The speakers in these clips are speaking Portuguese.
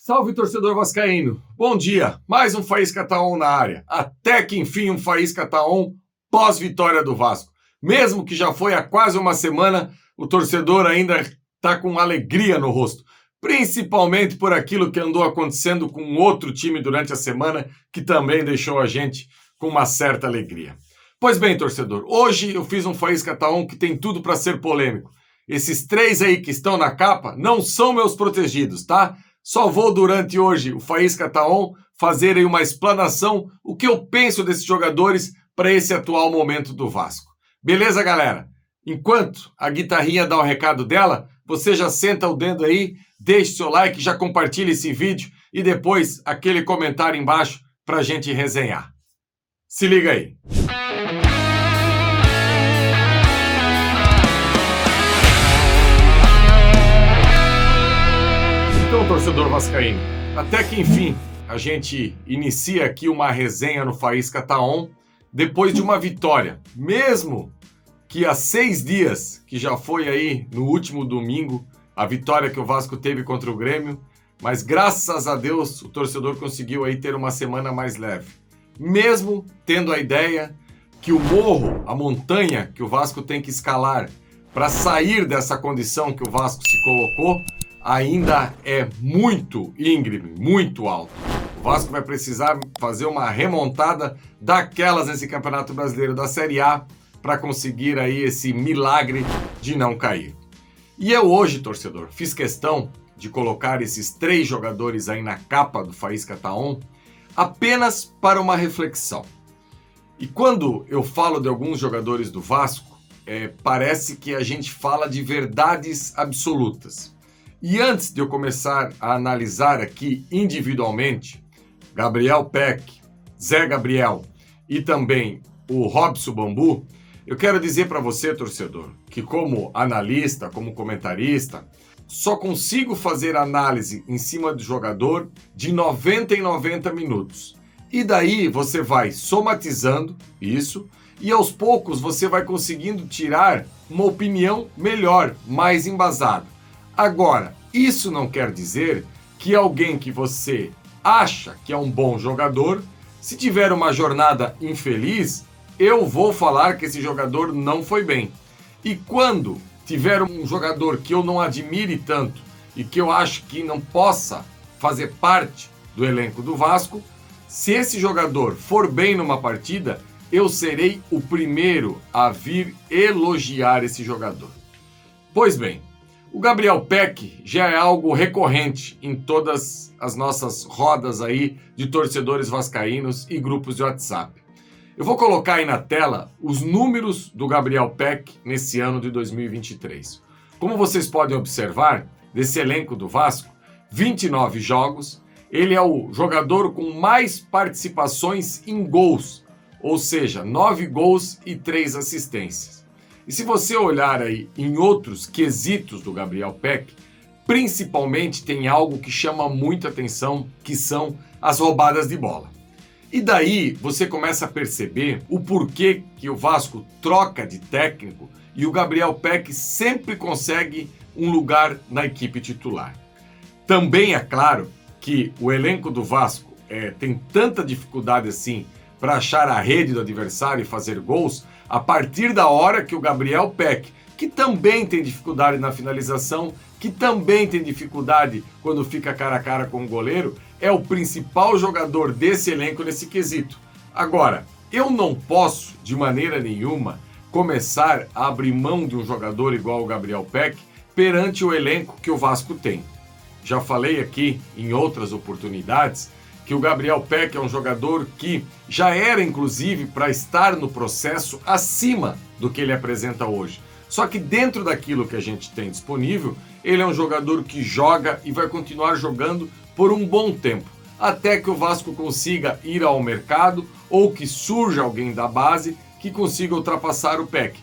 Salve, torcedor vascaíno! Bom dia! Mais um Faísca Tá On na área. Até que enfim um Faísca Tá On pós-vitória do Vasco. Mesmo que já foi há quase uma semana, o torcedor ainda está com alegria no rosto. Principalmente por aquilo que andou acontecendo com outro time durante a semana, que também deixou a gente com uma certa alegria. Pois bem, torcedor, hoje eu fiz um Faísca Tá On que tem tudo para ser polêmico. Esses três aí que estão na capa não são meus protegidos, tá? Só vou durante hoje o Faísca Tá On fazer aí uma explanação, o que eu penso desses jogadores para esse atual momento do Vasco. Beleza, galera? Enquanto a guitarrinha dá o recado dela, você já senta o dedo aí, deixe seu like, já compartilha esse vídeo e depois aquele comentário embaixo para a gente resenhar. Se liga aí. Então, torcedor vascaíno, até que enfim a gente inicia aqui uma resenha no Faísca Tá On depois de uma vitória. Mesmo que há 6 dias, que já foi aí no último domingo, a vitória que o Vasco teve contra o Grêmio, mas graças a Deus o torcedor conseguiu aí ter uma semana mais leve. Mesmo tendo a ideia que o morro, a montanha que o Vasco tem que escalar para sair dessa condição que o Vasco se colocou, ainda é muito íngreme, muito alto. O Vasco vai precisar fazer uma remontada daquelas nesse Campeonato Brasileiro da Série A para conseguir aí esse milagre de não cair. E eu hoje, torcedor, fiz questão de colocar esses 3 jogadores aí na capa do Faísca Tá On apenas para uma reflexão. E quando eu falo de alguns jogadores do Vasco, parece que a gente fala de verdades absolutas. E antes de eu começar a analisar aqui individualmente Gabriel Peck, Zé Gabriel e também o Robson Bambu, eu quero dizer para você, torcedor, que como analista, como comentarista, só consigo fazer análise em cima do jogador de 90 em 90 minutos. E daí você vai somatizando isso e aos poucos você vai conseguindo tirar uma opinião melhor, mais embasada. Agora, isso não quer dizer que alguém que você acha que é um bom jogador, se tiver uma jornada infeliz, eu vou falar que esse jogador não foi bem. E quando tiver um jogador que eu não admire tanto e que eu acho que não possa fazer parte do elenco do Vasco, se esse jogador for bem numa partida, eu serei o primeiro a vir elogiar esse jogador. Pois bem, o Gabriel Peck já é algo recorrente em todas as nossas rodas aí de torcedores vascaínos e grupos de WhatsApp. Eu vou colocar aí na tela os números do Gabriel Peck nesse ano de 2023. Como vocês podem observar, desse elenco do Vasco, 29 jogos, ele é o jogador com mais participações em gols, ou seja, 9 gols e 3 assistências. E se você olhar aí em outros quesitos do Gabriel Peck, principalmente tem algo que chama muita atenção, que são as roubadas de bola. E daí você começa a perceber o porquê que o Vasco troca de técnico e o Gabriel Peck sempre consegue um lugar na equipe titular. Também é claro que o elenco do Vasco tem tanta dificuldade assim para achar a rede do adversário e fazer gols, a partir da hora que o Gabriel Peck, que também tem dificuldade na finalização, que também tem dificuldade quando fica cara a cara com o goleiro, é o principal jogador desse elenco nesse quesito. Agora, eu não posso, de maneira nenhuma, começar a abrir mão de um jogador igual o Gabriel Peck perante o elenco que o Vasco tem. Já falei aqui em outras oportunidades que o Gabriel Peck é um jogador que já era, inclusive, para estar no processo acima do que ele apresenta hoje. Só que dentro daquilo que a gente tem disponível, ele é um jogador que joga e vai continuar jogando por um bom tempo, até que o Vasco consiga ir ao mercado ou que surja alguém da base que consiga ultrapassar o Peck.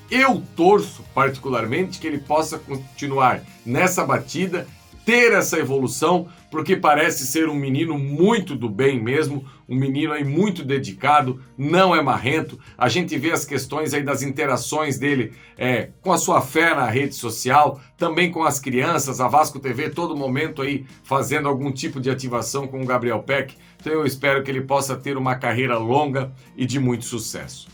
Eu torço particularmente que ele possa continuar nessa batida ter essa evolução, porque parece ser um menino muito do bem mesmo, um menino aí muito dedicado, não é marrento. A gente vê as questões aí das interações dele com a sua fé na rede social, também com as crianças, a Vasco TV todo momento aí fazendo algum tipo de ativação com o Gabriel Peck. Então eu espero que ele possa ter uma carreira longa e de muito sucesso.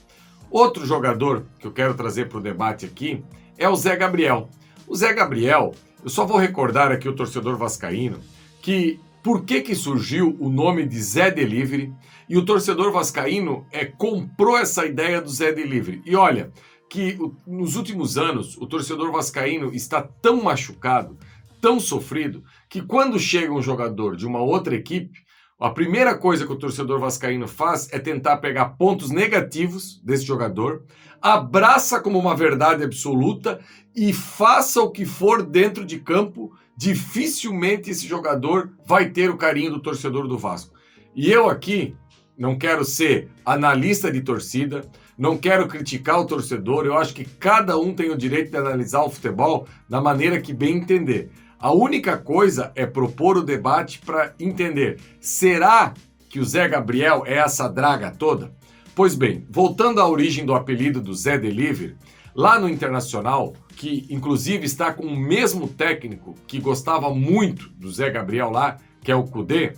Outro jogador que eu quero trazer para o debate aqui é o Zé Gabriel. O Zé Gabriel, eu só vou recordar aqui o torcedor vascaíno que por que surgiu o nome de Zé Delivery, e o torcedor vascaíno comprou essa ideia do Zé Delivery. E olha, que nos últimos anos o torcedor vascaíno está tão machucado, tão sofrido, que quando chega um jogador de uma outra equipe, a primeira coisa que o torcedor vascaíno faz é tentar pegar pontos negativos desse jogador, abraça como uma verdade absoluta e faça o que for dentro de campo, dificilmente esse jogador vai ter o carinho do torcedor do Vasco. E eu aqui não quero ser analista de torcida, não quero criticar o torcedor, eu acho que cada um tem o direito de analisar o futebol da maneira que bem entender. A única coisa é propor o debate para entender, será que o Zé Gabriel é essa draga toda? Pois bem, voltando à origem do apelido do Zé Delivery, lá no Internacional, que inclusive está com o mesmo técnico que gostava muito do Zé Gabriel lá, que é o Cudê,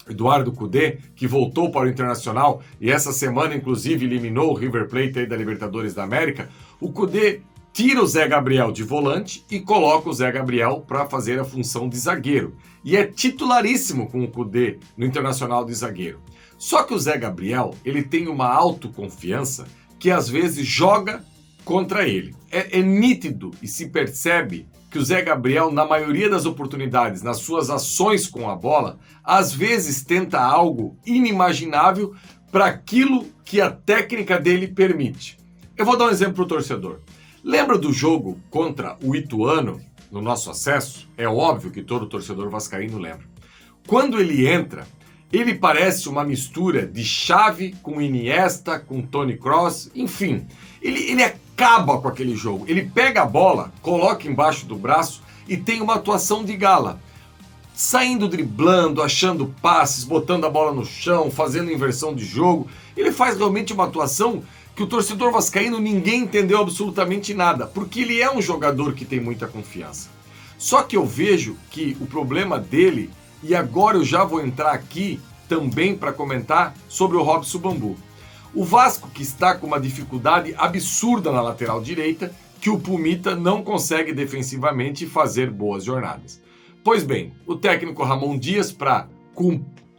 Eduardo Cudê, que voltou para o Internacional e essa semana inclusive eliminou o River Plate aí da Libertadores da América, o Cudê tira o Zé Gabriel de volante e coloca o Zé Gabriel para fazer a função de zagueiro. E é titularíssimo com o Cudê no Internacional de zagueiro. Só que o Zé Gabriel, ele tem uma autoconfiança que às vezes joga contra ele. É nítido e se percebe que o Zé Gabriel, na maioria das oportunidades, nas suas ações com a bola, às vezes tenta algo inimaginável para aquilo que a técnica dele permite. Eu vou dar um exemplo para o torcedor. Lembra do jogo contra o Ituano, no nosso acesso? É óbvio que todo torcedor vascaíno lembra. Quando ele entra, ele parece uma mistura de Xavi com Iniesta, com Toni Kroos, enfim. Ele acaba com aquele jogo. Ele pega a bola, coloca embaixo do braço e tem uma atuação de gala. Saindo, driblando, achando passes, botando a bola no chão, fazendo inversão de jogo. Ele faz realmente uma atuação que o torcedor vascaíno ninguém entendeu absolutamente nada, porque ele é um jogador que tem muita confiança. Só que eu vejo que o problema dele, e agora eu já vou entrar aqui também para comentar sobre o Robson Bambu. O Vasco que está com uma dificuldade absurda na lateral direita, que o Pumita não consegue defensivamente fazer boas jornadas. Pois bem, o técnico Ramon Dias, para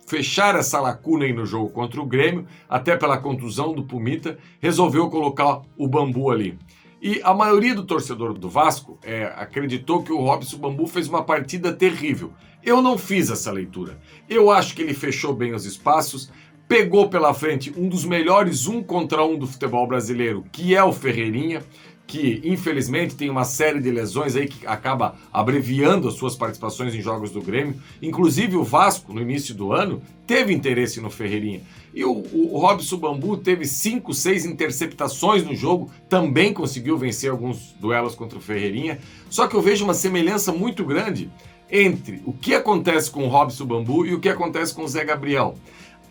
fechar essa lacuna aí no jogo contra o Grêmio, até pela contusão do Pumita, resolveu colocar o Bambu ali. E a maioria do torcedor do Vasco acreditou que o Robson Bambu fez uma partida terrível. Eu não fiz essa leitura. Eu acho que ele fechou bem os espaços, pegou pela frente um dos melhores 1 contra 1 do futebol brasileiro, que é o Ferreirinha, que infelizmente tem uma série de lesões aí que acaba abreviando as suas participações em jogos do Grêmio. Inclusive o Vasco, no início do ano, teve interesse no Ferreirinha. E o Robson Bambu teve 5, 6 interceptações no jogo, também conseguiu vencer alguns duelos contra o Ferreirinha. Só que eu vejo uma semelhança muito grande entre o que acontece com o Robson Bambu e o que acontece com o Zé Gabriel.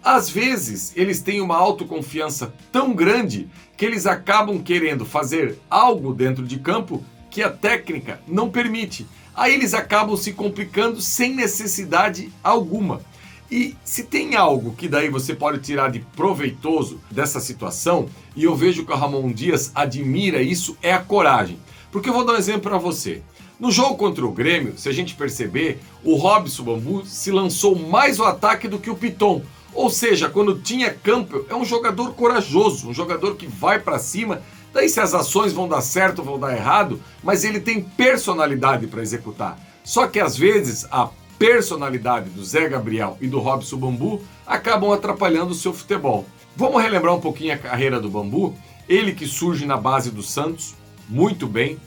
Às vezes, eles têm uma autoconfiança tão grande que eles acabam querendo fazer algo dentro de campo que a técnica não permite. Aí eles acabam se complicando sem necessidade alguma. E se tem algo que daí você pode tirar de proveitoso dessa situação, e eu vejo que o Ramon Dias admira isso, é a coragem. Porque eu vou dar um exemplo para você. No jogo contra o Grêmio, se a gente perceber, o Robson Bambu se lançou mais ao ataque do que o Piton. Ou seja, quando tinha campo, é um jogador corajoso, um jogador que vai para cima. Daí se as ações vão dar certo ou vão dar errado, mas ele tem personalidade para executar. Só que às vezes a personalidade do Zé Gabriel e do Robson Bambu acabam atrapalhando o seu futebol. Vamos relembrar um pouquinho a carreira do Bambu. Ele que surge na base do Santos, muito bem.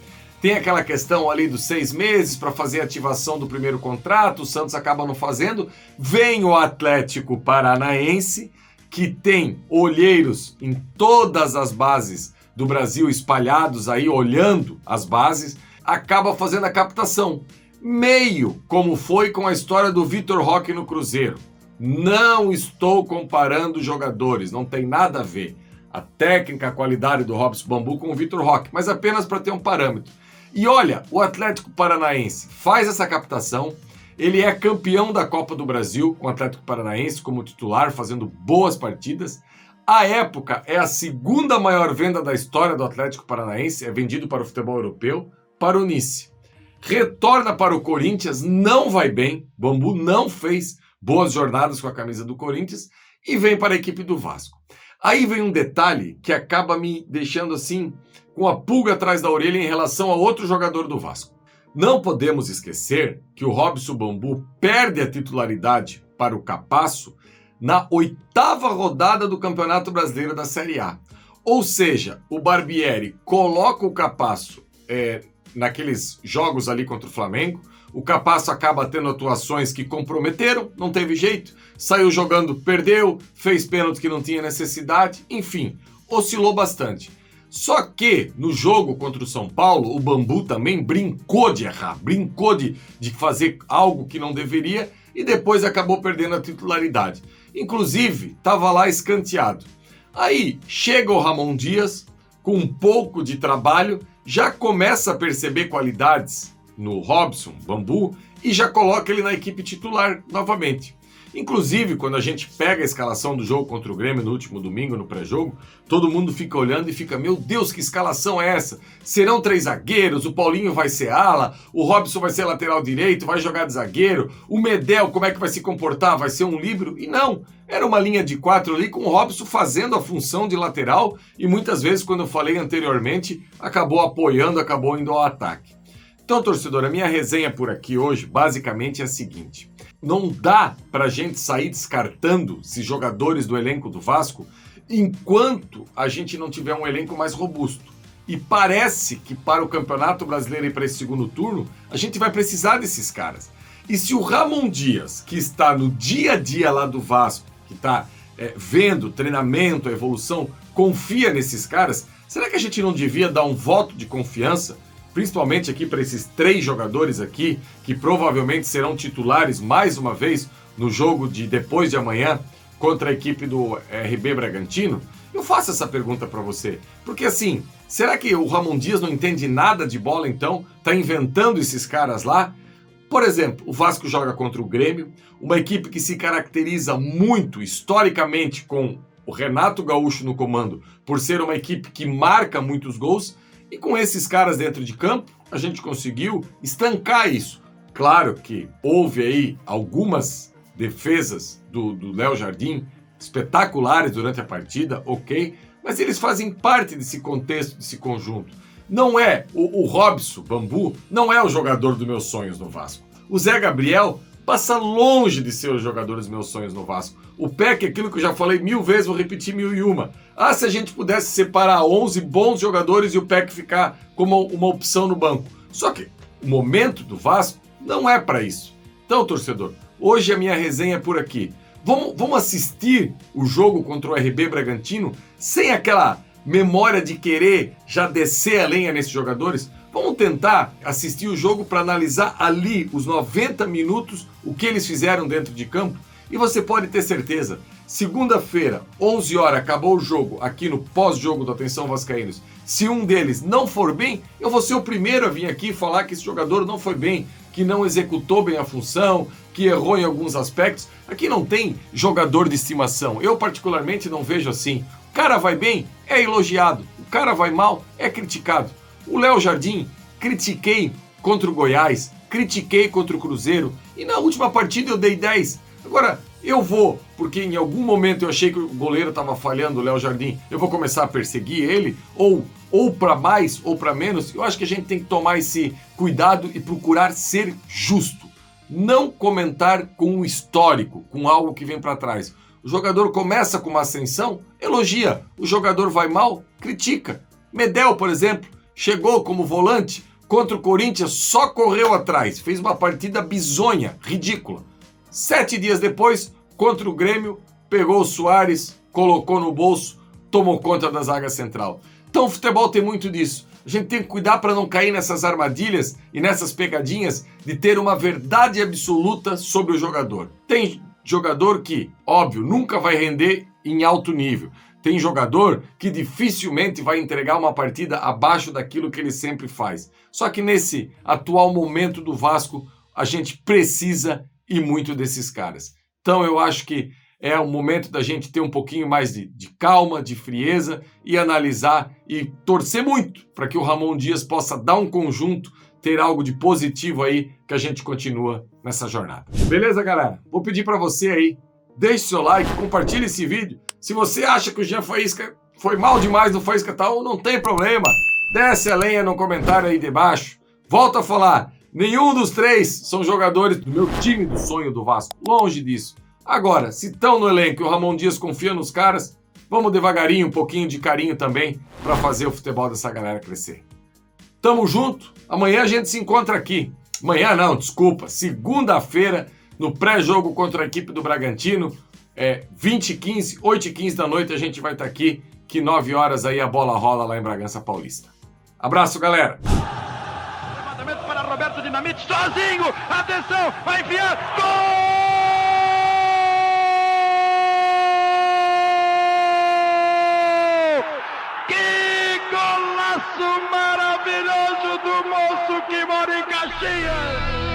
Tem aquela questão ali dos 6 meses para fazer a ativação do primeiro contrato, o Santos acaba não fazendo. Vem o Atlético Paranaense, que tem olheiros em todas as bases do Brasil espalhados aí, olhando as bases, acaba fazendo a captação. meio como foi com a história do Vitor Roque no Cruzeiro. Não estou comparando jogadores, não tem nada a ver a técnica, a qualidade do Robson Bambu com o Vitor Roque, mas apenas para ter um parâmetro. E olha, o Atlético Paranaense faz essa captação, ele é campeão da Copa do Brasil com o Atlético Paranaense como titular, fazendo boas partidas. À época, é a segunda maior venda da história do Atlético Paranaense, é vendido para o futebol europeu, para o Nice. Retorna para o Corinthians, não vai bem, Bambu não fez boas jornadas com a camisa do Corinthians e vem para a equipe do Vasco. Aí vem um detalhe que acaba me deixando assim com a pulga atrás da orelha em relação a outro jogador do Vasco. Não podemos esquecer que o Robson Bambu perde a titularidade para o Capasso na 8ª rodada do Campeonato Brasileiro da Série A. Ou seja, o Barbieri coloca o Capasso naqueles jogos ali contra o Flamengo, o Capasso acaba tendo atuações que comprometeram, não teve jeito, saiu jogando, perdeu, fez pênalti que não tinha necessidade, enfim, oscilou bastante. Só que no jogo contra o São Paulo, o Bambu também brincou de errar, brincou de fazer algo que não deveria e depois acabou perdendo a titularidade. Inclusive, estava lá escanteado. Aí chega o Ramon Dias, com um pouco de trabalho, já começa a perceber qualidades no Robson Bambu e já coloca ele na equipe titular novamente. Inclusive, quando a gente pega a escalação do jogo contra o Grêmio no último domingo, no pré-jogo, todo mundo fica olhando e fica, meu Deus, que escalação é essa? Serão 3 zagueiros, o Paulinho vai ser ala, o Robson vai ser lateral direito, vai jogar de zagueiro, o Medel, como é que vai se comportar? Vai ser um líbero? E não, era uma linha de 4 ali com o Robson fazendo a função de lateral e muitas vezes, quando eu falei anteriormente, acabou apoiando, acabou indo ao ataque. Então, torcedor, a minha resenha por aqui hoje basicamente é a seguinte: não dá pra gente sair descartando esses jogadores do elenco do Vasco enquanto a gente não tiver um elenco mais robusto. E parece que para o Campeonato Brasileiro e para esse segundo turno, a gente vai precisar desses caras. E se o Ramon Dias, que está no dia a dia lá do Vasco, que está vendo o treinamento, a evolução, confia nesses caras, será que a gente não devia dar um voto de confiança? Principalmente aqui para esses 3 jogadores aqui, que provavelmente serão titulares mais uma vez no jogo de depois de amanhã contra a equipe do RB Bragantino? Eu faço essa pergunta para você, porque assim, será que o Ramon Dias não entende nada de bola então? Tá inventando esses caras lá? Por exemplo, o Vasco joga contra o Grêmio, uma equipe que se caracteriza muito historicamente com o Renato Gaúcho no comando, por ser uma equipe que marca muitos gols. E com esses caras dentro de campo, a gente conseguiu estancar isso. Claro que houve aí algumas defesas do Léo Jardim espetaculares durante a partida, ok, mas eles fazem parte desse contexto, desse conjunto. Não é o Robson Bambu, não é o jogador dos meus sonhos no Vasco. O Zé Gabriel passa longe de ser o jogador dos meus sonhos no Vasco. O Peck, aquilo que eu já falei 1000 vezes, vou repetir 1001. Ah, se a gente pudesse separar 11 bons jogadores e o Peck ficar como uma opção no banco. Só que o momento do Vasco não é para isso. Então, torcedor, hoje a minha resenha é por aqui. Vamos assistir o jogo contra o RB Bragantino sem aquela memória de querer já descer a lenha nesses jogadores? Vamos tentar assistir o jogo para analisar ali os 90 minutos, o que eles fizeram dentro de campo. E você pode ter certeza, segunda-feira, 11 horas, acabou o jogo, aqui no pós-jogo do Atenção Vascaínos. Se um deles não for bem, eu vou ser o primeiro a vir aqui falar que esse jogador não foi bem, que não executou bem a função, que errou em alguns aspectos. Aqui não tem jogador de estimação. Eu particularmente não vejo assim. O cara vai bem, é elogiado. O cara vai mal, é criticado. O Léo Jardim, critiquei contra o Goiás, critiquei contra o Cruzeiro e na última partida eu dei 10. Agora, eu vou, porque em algum momento eu achei que o goleiro estava falhando, o Léo Jardim, eu vou começar a perseguir ele, ou para mais ou para menos. Eu acho que a gente tem que tomar esse cuidado e procurar ser justo. Não comentar com o histórico, com algo que vem para trás. O jogador começa com uma ascensão, elogia. O jogador vai mal, critica. Medel, por exemplo, chegou como volante contra o Corinthians, só correu atrás. Fez uma partida bizonha, ridícula. 7 dias depois, contra o Grêmio, pegou o Soares, colocou no bolso, tomou conta da zaga central. Então o futebol tem muito disso. A gente tem que cuidar para não cair nessas armadilhas e nessas pegadinhas de ter uma verdade absoluta sobre o jogador. Tem jogador que, óbvio, nunca vai render em alto nível. Tem jogador que dificilmente vai entregar uma partida abaixo daquilo que ele sempre faz. Só que nesse atual momento do Vasco, a gente precisa e muito desses caras. Então eu acho que é o momento da gente ter um pouquinho mais de calma, de frieza e analisar e torcer muito para que o Ramon Dias possa dar um conjunto, ter algo de positivo aí, que a gente continua nessa jornada. Beleza, galera? Vou pedir para você aí, deixe seu like, compartilhe esse vídeo. Se você acha que o Jean Faísca foi mal demais no Faísca Taon, não tem problema. Desce a lenha no comentário aí debaixo. Volto a falar, nenhum dos três são jogadores do meu time do sonho do Vasco. Longe disso. Agora, se estão no elenco e o Ramon Dias confia nos caras, vamos devagarinho, um pouquinho de carinho também para fazer o futebol dessa galera crescer. Tamo junto. Amanhã a gente se encontra aqui. Amanhã não, desculpa. Segunda-feira, no pré-jogo contra a equipe do Bragantino. 20h15, 8h15 da noite a gente vai estar aqui, que 9 horas aí a bola rola lá em Bragança Paulista. Abraço, galera! Levantamento para Roberto Dinamite, sozinho! Atenção, vai enfiar! Gol! Que golaço maravilhoso do moço que mora em Caxias!